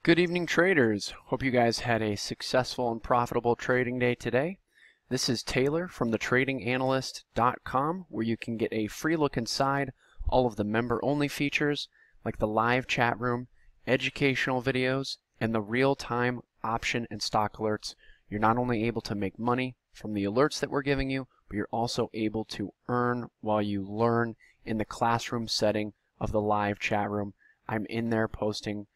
Good evening, traders. Hope you guys had a successful and profitable trading day today. This is Taylor from thetradinganalyst.com, where you can get a free look inside all of the member-only features like the live chat room, educational videos, and the real-time option and stock alerts. You're not only able to make money from the alerts that we're giving you, but you're also able to earn while you learn in the classroom setting of the live chat room. I'm in there posting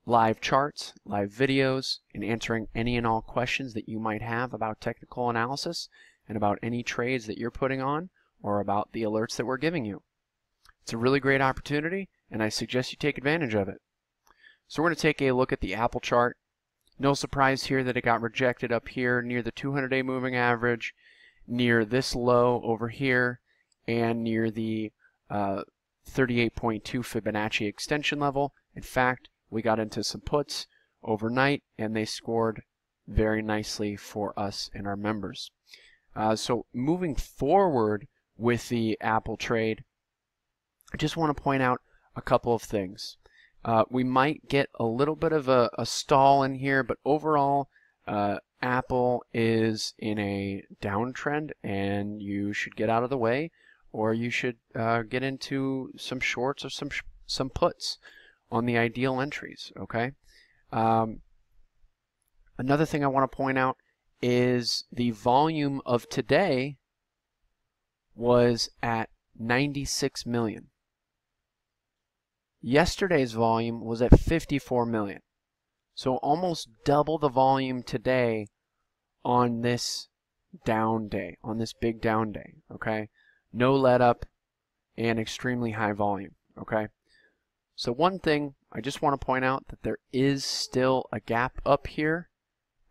live charts, live videos, and answering any and all questions that you might have about technical analysis and about any trades that you're putting on or about the alerts that we're giving you. It's a really great opportunity, and I suggest you take advantage of it. So we're going to take a look at the Apple chart. No surprise here that it got rejected up here near the 200-day moving average, near this low over here, and near the 38.2 Fibonacci extension level. In fact, we got into some puts overnight, and they scored very nicely for us and our members. So moving forward with the Apple trade, I just want to point out a couple of things. We might get a little bit of a stall in here, but overall, Apple is in a downtrend, and you should get out of the way, or you should get into some shorts or some puts on the ideal entries, okay? Another thing I want to point out is the volume of today was at 96 million. Yesterday's volume was at 54 million. So almost double the volume today on this down day, on this big down day, okay? No let up and extremely high volume, okay? So one thing, I just want to point out that there is still a gap up here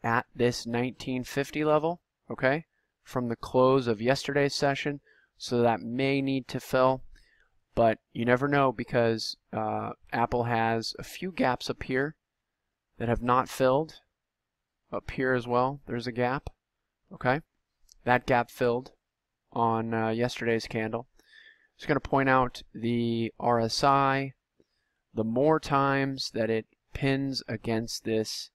at this 1950 level, okay, from the close of yesterday's session, so that may need to fill, but you never know because Apple has a few gaps up here that have not filled. Up here as well, there's a gap, okay? That gap filled on yesterday's candle. Just going to point out the RSI. The more times that it pins against this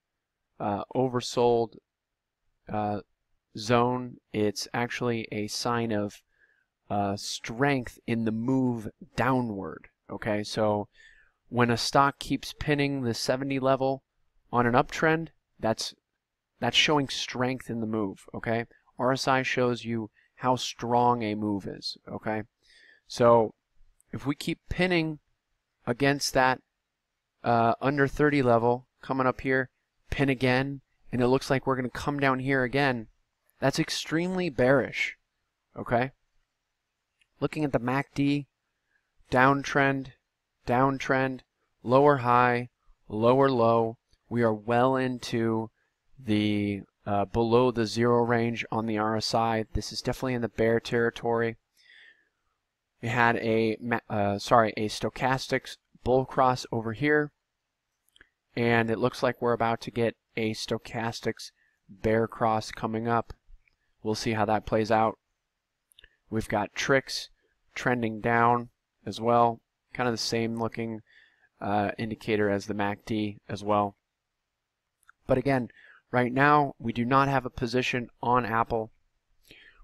oversold zone, it's actually a sign of strength in the move downward. Okay, so when a stock keeps pinning the 70 level on an uptrend, that's showing strength in the move. Okay, RSI shows you how strong a move is. Okay, so if we keep pinning against that under 30 level, coming up here, pin again, and it looks like we're going to come down here again, that's extremely bearish, okay? Looking at the MACD, downtrend, downtrend, lower high, lower low, we are well into the below the zero range on the RSI. This is definitely in the bear territory. We had a stochastics bull cross over here, and it looks like we're about to get a stochastics bear cross coming up. We'll see how that plays out. We've got tricks trending down as well, kind of the same looking indicator as the MACD as well. But again, right now we do not have a position on Apple.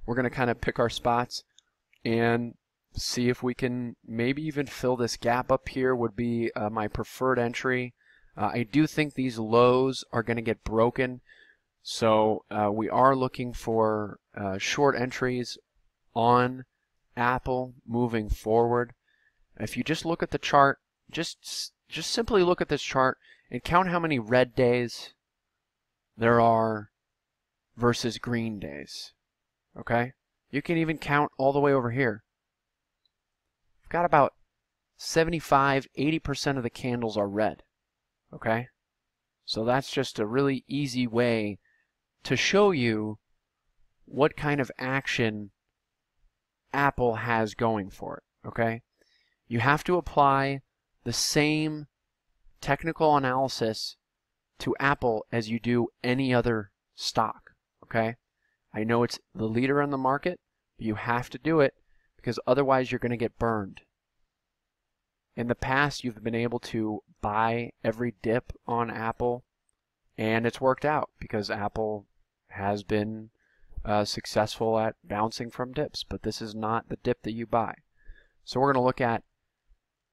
We're going to kind of pick our spots and see if we can maybe even fill this gap up here. Would be my preferred entry. I do think these lows are going to get broken, so we are looking for short entries on Apple moving forward. If you just look at the chart, just simply look at this chart and count how many red days there are versus green days. Okay? You can even count all the way over here. Got about 75–80% of the candles are red. Okay, so that's just a really easy way to show you what kind of action Apple has going for it. Okay, you have to apply the same technical analysis to Apple as you do any other stock. Okay, I know it's the leader in the market, but you have to do it because otherwise you're going to get burned. In the past, you've been able to buy every dip on Apple, and it's worked out because Apple has been successful at bouncing from dips, but this is not the dip that you buy. So we're going to look at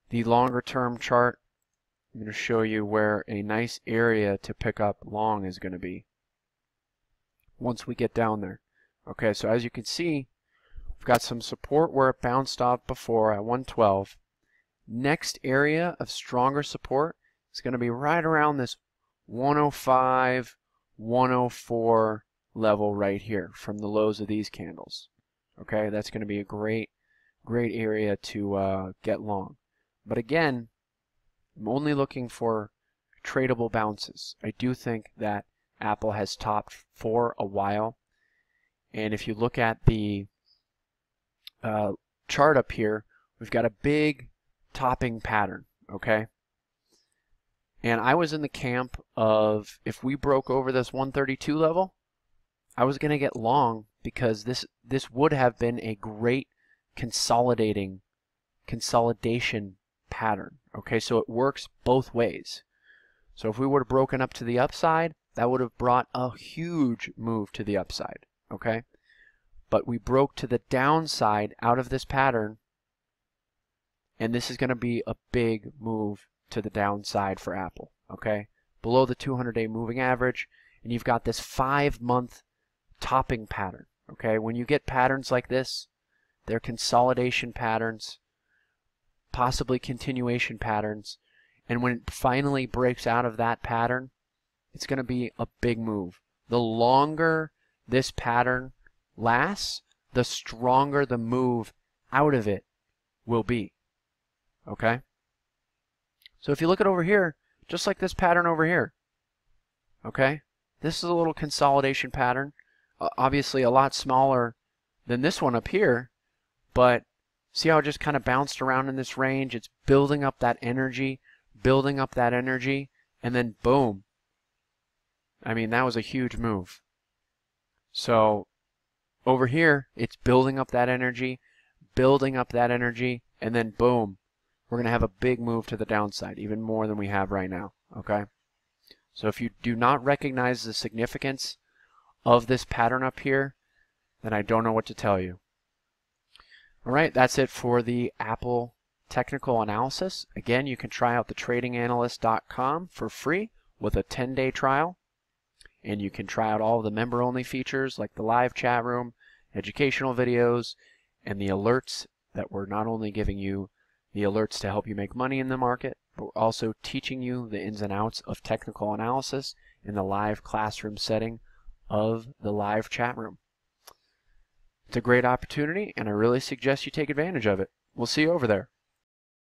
the longer term chart. I'm going to show you where a nice area to pick up long is going to be once we get down there. Okay, so as you can see, we've got some support where it bounced off before at 112. Next area of stronger support is going to be right around this 105, 104 level right here from the lows of these candles. Okay, that's going to be a great area to get long. But again, I'm only looking for tradable bounces. I do think that Apple has topped for a while. And if you look at the chart up here, we've got a big topping pattern, okay? And I was in the camp of if we broke over this 132 level, I was going to get long because this would have been a great consolidation pattern. Okay, so it works both ways. So if we would have broken up to the upside, that would have brought a huge move to the upside. Okay, but we broke to the downside out of this pattern, and this is going to be a big move to the downside for Apple. Okay, below the 200-day moving average, and you've got this 5-month topping pattern. Okay, when you get patterns like this, they're consolidation patterns, possibly continuation patterns, and when it finally breaks out of that pattern, it's going to be a big move. The longer this pattern lasts, the stronger the move out of it will be. Okay? So if you look at over here, just like this pattern over here, okay? This is a little consolidation pattern, obviously a lot smaller than this one up here, but see how it just kind of bounced around in this range? It's building up that energy, and then boom. I mean, that was a huge move. So over here, it's building up that energy, and then boom. We're going to have a big move to the downside, even more than we have right now. Okay? So if you do not recognize the significance of this pattern up here, then I don't know what to tell you. All right, that's it for the Apple technical analysis. Again, you can try out the tradinganalyst.com for free with a 10-day trial. And you can try out all of the member-only features like the live chat room, educational videos, and the alerts that we're not only giving you the alerts to help you make money in the market, but we're also teaching you the ins and outs of technical analysis in the live classroom setting of the live chat room. It's a great opportunity, and I really suggest you take advantage of it. We'll see you over there.